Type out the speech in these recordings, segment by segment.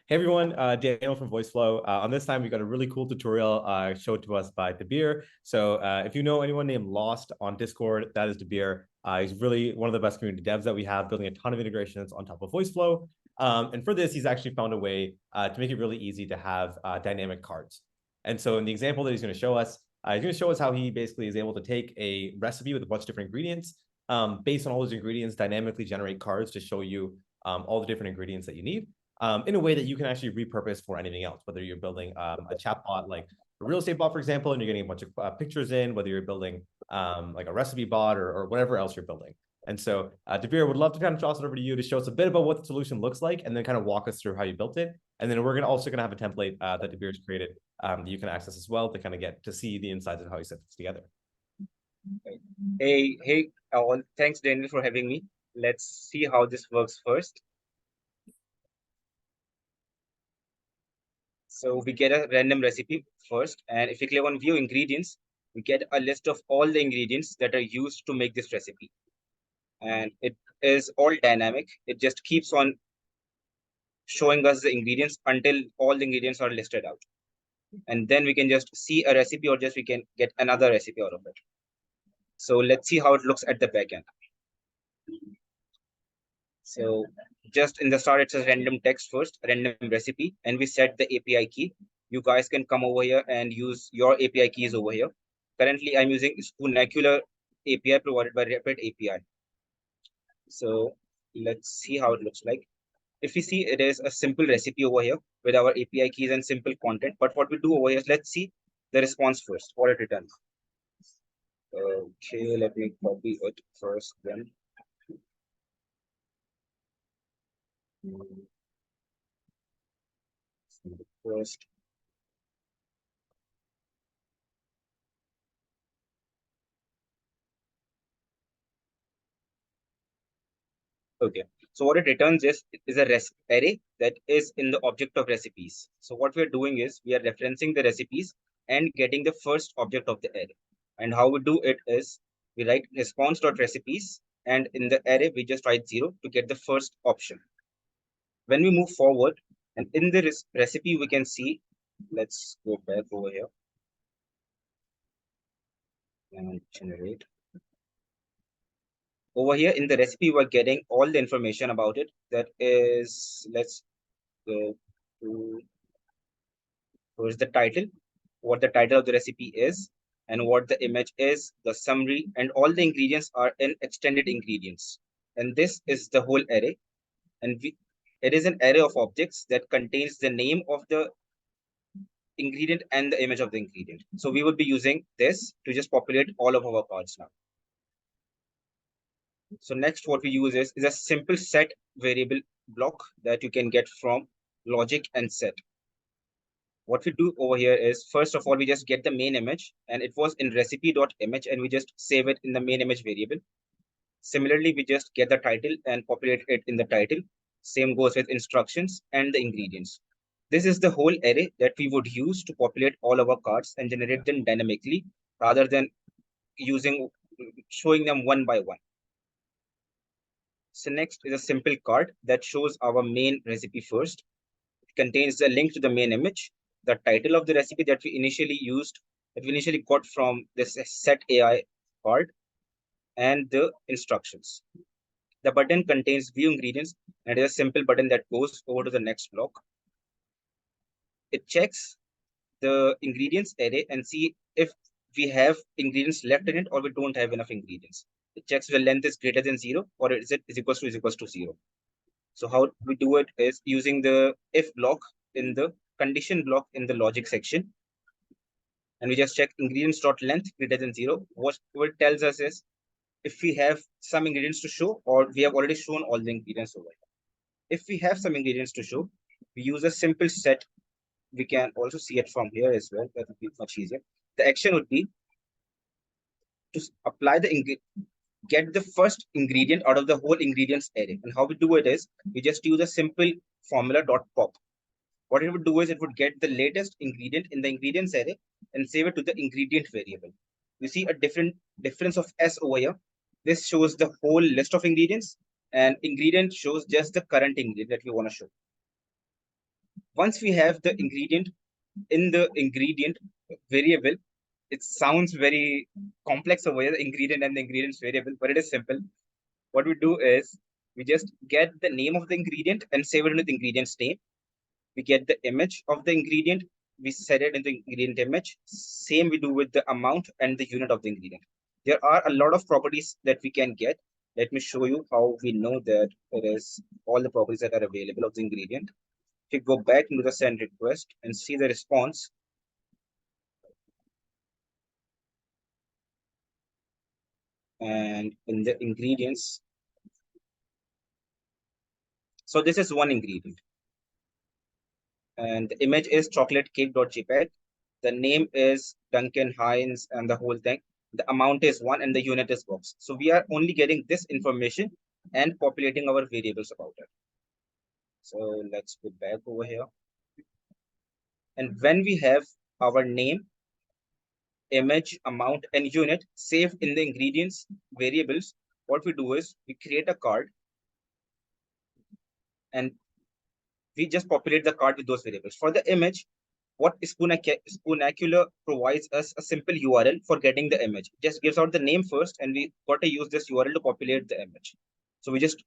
Hey everyone, Daniel from Voiceflow. On this time, we got a really cool tutorial showed to us by Dabeer. So if you know anyone named Lost on Discord, that is Dabeer. He's really one of the best community devs that we have, building a ton of integrations on top of Voiceflow. And for this, he's actually found a way to make it really easy to have dynamic cards. And so in the example that he's going to show us, how he basically is able to take a recipe with a bunch of different ingredients, based on all those ingredients, dynamically generate cards to show you all the different ingredients that you need. In a way that you can actually repurpose for anything else, whether you're building a chat bot like a real estate bot, for example, and you're getting a bunch of pictures in, whether you're building like a recipe bot or whatever else you're building. And so Dabeer would love to kind of toss it over to you to show us a bit about what the solution looks like and then kind of walk us through how you built it. And then we're also going to have a template that Dabeer's created that you can access as well to kind of get to see the insides of how you set this together. Hey, all. Thanks, Daniel, for having me. Let's see how this works first. So we get a random recipe first, and if we click on view ingredients, we get a list of all the ingredients that are used to make this recipe. And it is all dynamic. It just keeps on showing us the ingredients until all the ingredients are listed out. And then we can just see a recipe or just we can get another recipe out of it. So let's see how it looks at the back end. So just in the start, it says random text first, random recipe, and we set the API key. You guys can come over here and use your API keys over here. Currently, I'm using Spoonacular API provided by Rapid API. So let's see how it looks like. If we see, it is a simple recipe over here with our API keys and simple content. But what we do over here is let's see the response first, what it returns. Okay, let me copy it first then. First. Okay, so what it returns is a array that is in the object of recipes. So what we're doing is we are referencing the recipes and getting the first object of the array. And how we do it is we write response.recipes, and in the array we just write 0 to get the first option. When we move forward, and in the recipe we can see, let's go back over here and generate. Over here in the recipe, we're getting all the information about it. That is, let's go to, here's the title, what the title of the recipe is, and what the image is, the summary, and all the ingredients are in extended ingredients. And this is the whole array. And it is an array of objects that contains the name of the ingredient and the image of the ingredient. So we would be using this to just populate all of our cards now. So next, what we use is a simple set variable block that you can get from logic and set. What we do over here is, first of all, we just get the main image, and it was in recipe.image, and we just save it in the main image variable. Similarly, we just get the title and populate it in the title. Same goes with instructions and the ingredients. This is the whole array that we would use to populate all our cards and generate them dynamically rather than showing them one by one. So next is a simple card that shows our main recipe first. It contains the link to the main image, the title of the recipe that we initially got from this set AI card, and the instructions. The button contains view ingredients, and it is a simple button that goes over to the next block. It checks the ingredients array and see if we have ingredients left in it or we don't have enough ingredients. It checks if the length is greater than 0 or is equals to 0. So how we do it is using the if block in the condition block in the logic section. And we just check ingredients.length greater than 0. What it tells us is if we have some ingredients to show or we have already shown all the ingredients over here. If we have some ingredients to show, we use a simple set. We can also see it from here as well. That would be much easier. The action would be to apply get the first ingredient out of the whole ingredients array. And how we do it is we just use a simple formula.pop. What it would do is it would get the latest ingredient in the ingredients array and save it to the ingredient variable. We see a difference of S over here. This shows the whole list of ingredients, and ingredient shows just the current ingredient that we want to show. once we have the ingredient in the ingredient variable, it sounds very complex over here, the ingredient and the ingredients variable, but it is simple. What we do is we just get the name of the ingredient and save it into the ingredient's name. We get the image of the ingredient, we set it in the ingredient image. Same we do with the amount and the unit of the ingredient. There are a lot of properties that we can get. Let me show you how we know that it is all the properties that are available of the ingredient. If you go back into the send request and see the response, and in the ingredients, so this is one ingredient, and the image is chocolatecake.jpg. The name is Duncan Hines and the whole thing. The amount is 1 and the unit is box. So we are only getting this information and populating our variables about it. So let's go back over here. And when we have our name, image, amount, and unit saved in the ingredients variables, what we do is we create a card and we just populate the card with those variables. For the image, what Spoonacular provides us a simple URL for getting the image. It just gives out the name first, and we got to use this URL to populate the image. So we just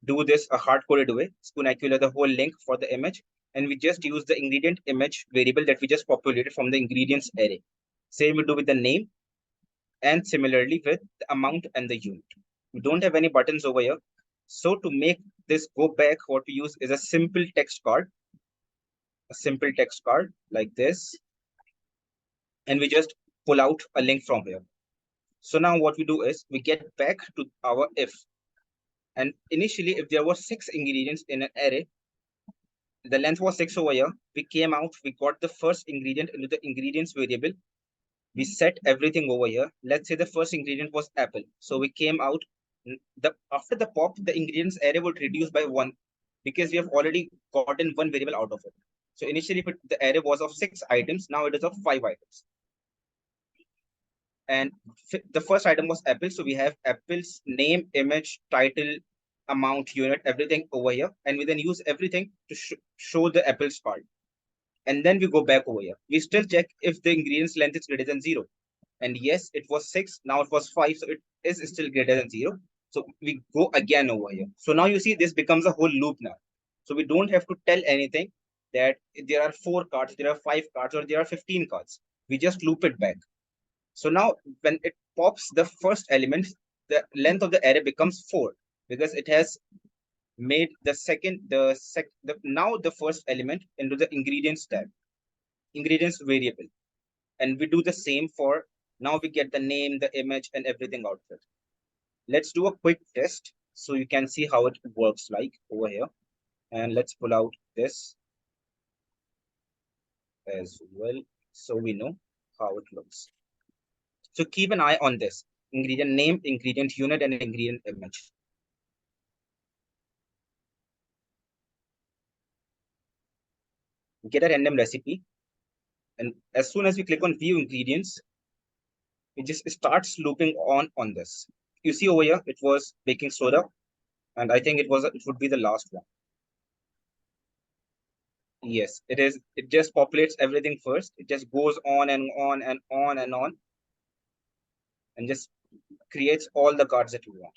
do this a hard-coded way, Spoonacular the whole link for the image, and we just use the ingredient image variable that we just populated from the ingredients array. Same we do with the name, and similarly with the amount and the unit. We don't have any buttons over here. So to make this go back, what we use is a simple text card like this, and we just pull out a link from here. So now what we do is we get back to our if, and initially if there were 6 ingredients in an array, the length was 6 over here, we came out, we got the first ingredient into the ingredients variable, we set everything over here. Let's say the first ingredient was apple, so we came out, after the pop, the ingredients array would reduce by 1 because we have already gotten one variable out of it. So initially the array was of 6 items, now it is of 5 items. And the first item was apple, so we have apple's name, image, title, amount, unit, everything over here, and we then use everything to show the apple's card. And then we go back over here, we still check if the ingredients length is greater than 0, and yes, it was 6, now it was 5, so it is still greater than 0. So we go again over here. So now you see this becomes a whole loop now. So we don't have to tell anything that there are 4 cards, there are 5 cards, or there are 15 cards. We just loop it back. So now when it pops the first element, the length of the array becomes 4 because it has made now the first element into the ingredients tab, ingredients variable. And we do the same for, now we get the name, the image, and everything out of it. Let's do a quick test so you can see how it works like over here. And let's pull out this as well so we know how it looks. So keep an eye on this ingredient name, ingredient unit, and ingredient image. Get a random recipe, and as soon as we click on view ingredients, it just starts looping on this. You see over here, it was baking soda, and I think it would be the last one. Yes, it is. It just populates everything first. It just goes on and on and on and on, and just creates all the cards that you want.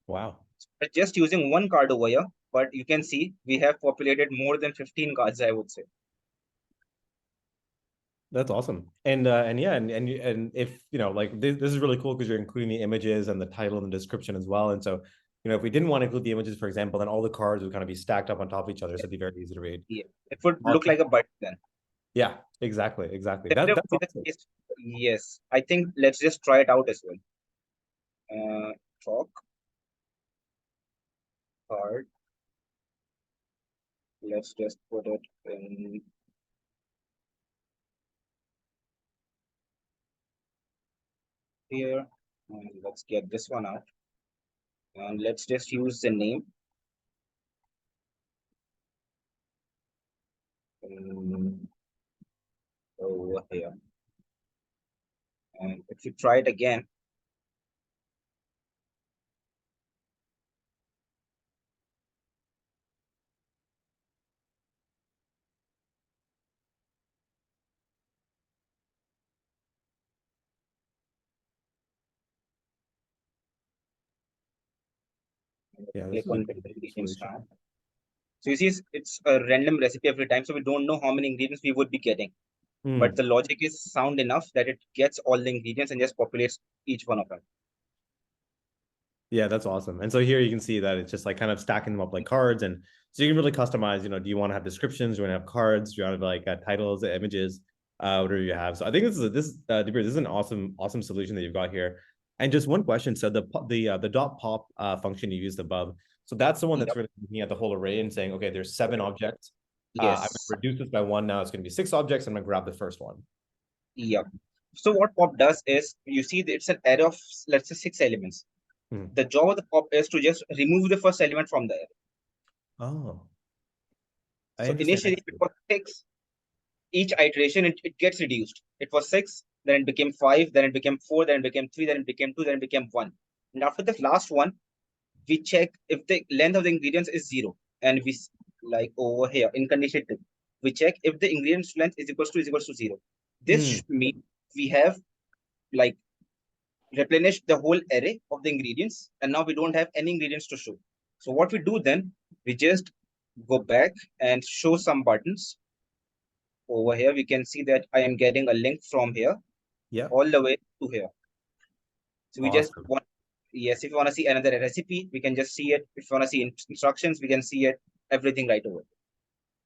Wow. We're just using one card over here, but you can see we have populated more than 15 cards, I would say. That's awesome. And yeah, and if like this is really cool because you're including the images and the title and the description as well. And so, if we didn't want to include the images, for example, then all the cards would kind of be stacked up on top of each other. So it'd be very easy to read. Yeah, it would look like a button then. Yeah, exactly. That's Awesome. yes, I think let's just try it out as well. Talk card. Let's just put it in here, and let's get this one out, and let's just use the name over here. And if you try it again, Yeah, this Click is a on cool build ingredients solution. now. So you see, it's a random recipe every time, so we don't know how many ingredients we would be getting. But Hmm. the logic is sound enough that it gets all the ingredients and just populates each one of them. Yeah, that's awesome. And so here you can see that it's just like kind of stacking them up like cards. And so you can really customize, do you want to have descriptions? Do you want to have cards? Do you want to have like titles, images, whatever you have. So I think Dabeer, this is an awesome solution that you've got here. And just one question. So the dot pop function you used above. So that's the one that's Yep. really looking at the whole array and saying, okay, there's 7 objects. I'm Yes. going to reduce this by 1. Now it's going to be 6 objects. I'm going to grab the first one. Yep. So what pop does is, you see that it's an array of, let's say, 6 elements. Hmm. The job of the pop is to just remove the first element from the array. Oh, So interesting. initially it was 6. Each iteration it gets reduced. It was 6, then it became 5, then it became 4, then it became 3, then it became 2, then it became 1. And after the last one, we check if the length of the ingredients is 0. And we, like over here in condition 2, we check if the ingredients length is equals to 0. Hmm. This means we have like replenished the whole array of the ingredients, and now we don't have any ingredients to show. So what we do then, we just go back and show some buttons. Over here we can see that I am getting a link from here Yeah. all the way to here. So we just Awesome. want, yes, if you want to see another recipe, we can just see it. If you want to see instructions, we can see it, everything right away.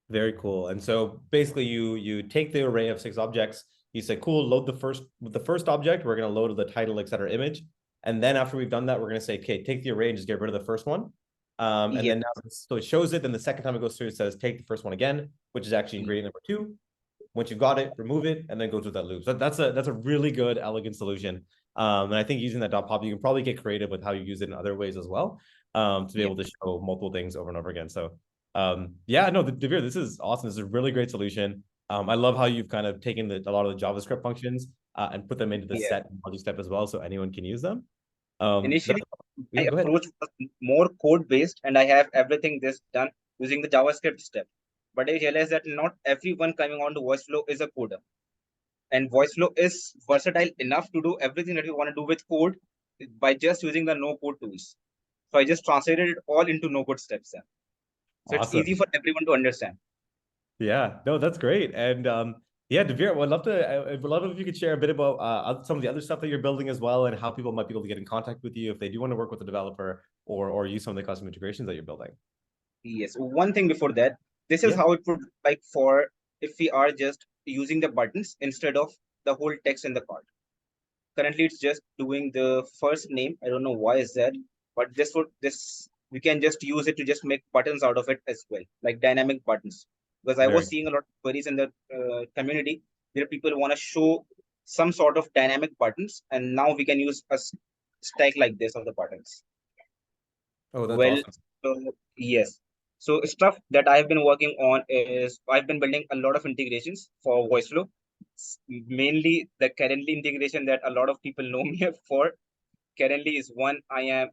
Very cool. And so basically you take the array of 6 objects, you say, cool, load the first object, we're going to load the title, etc. image. And then after we've done that, we're going to say, okay, take the array and just get rid of the first one. And Yes. then now, so it shows it. Then the second time it goes through, it says, take the first one again, which is actually ingredient number 2. Once you've got it, remove it, and then go through that loop. So that's a really good, elegant solution. And I think using that dot pop, you can probably get creative with how you use it in other ways as well, to be Yeah. able to show multiple things over and over again. So yeah, no, Dabeer, this is awesome. This is a really great solution. I love how you've kind of taken a lot of the JavaScript functions and put them into the Yeah. set multi-step as well, so anyone can use them. Initially, Yeah, my go ahead. approach was more code based, and I have everything this done using the JavaScript step. But I realized that not everyone coming on to Voiceflow is a coder. And Voiceflow is versatile enough to do everything that you want to do with code by just using the no code tools. So I just translated it all into no code steps. Then. So it's easy Awesome. for everyone to understand. Yeah, no, that's great. And yeah, Dabeer, I'd love if you could share a bit about some of the other stuff that you're building as well, and how people might be able to get in contact with you if they do want to work with a developer or use some of the custom integrations that you're building. Yes. One thing before that, this is Yeah. how it would like for if we are just using the buttons instead of the whole text in the card. Currently, it's just doing the first name. I don't know why is that, but this we can just use it to just make buttons out of it as well, like dynamic buttons. Because I was Very. seeing a lot of queries in the community where people want to show some sort of dynamic buttons, and now we can use a stack like this of the buttons. Oh, that's Well, awesome. so yes. So stuff that I've been working on is I've been building a lot of integrations for Voiceflow. Mainly the currently integration that a lot of people know me for currently is one I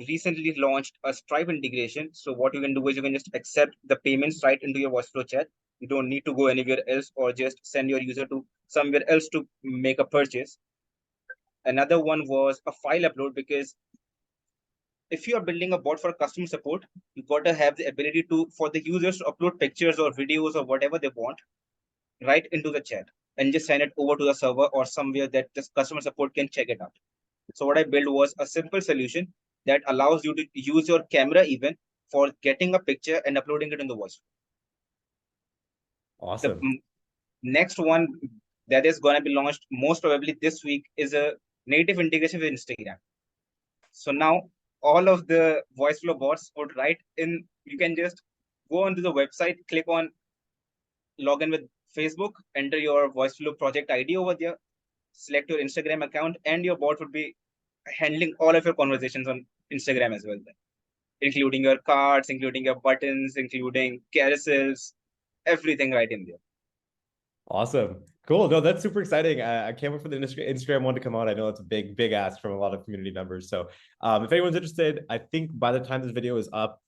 recently launched a Stripe integration. So what you can do is you can just accept the payments right into your Voiceflow chat. You don't need to go anywhere else or just send your user to somewhere else to make a purchase. Another one was a file upload, because if you are building a bot for customer support, you got to have the ability to for the users to upload pictures or videos or whatever they want right into the chat and just send it over to the server or somewhere that this customer support can check it out. So what I built was a simple solution that allows you to use your camera even for getting a picture and uploading it in the voice. The Awesome. next one that is going to be launched most probably this week is a native integration with Instagram. So now all of the Voiceflow bots would write in, you can just go onto the website, click on login with Facebook, enter your Voiceflow project ID over there, select your Instagram account, and your bot would be handling all of your conversations on Instagram as well, then, including your cards, including your buttons, including carousels, everything right in there. Awesome. Cool. No, that's super exciting. I can't wait for the Instagram one to come out. I know it's a big ask from a lot of community members. So if anyone's interested, I think by the time this video is up,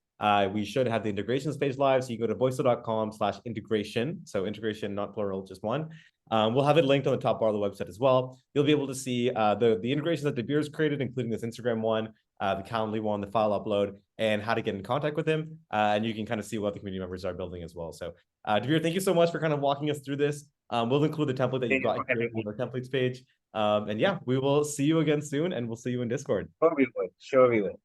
we should have the integrations page live. So you go to voiceflow.com/integration. So integration, not plural, just one. We'll have it linked on the top bar of the website as well. You'll be able to see the integrations that Dabeer's created, including this Instagram one. the Calendly one, the file upload, and how to get in contact with him. And you can kind of see what the community members are building as well. So Dabeer, thank you so much for kind of walking us through this. We'll include the template that you've got here in our templates page. And yeah, we will see you again soon, and we'll see you in Discord. Sure we will. Sure we will.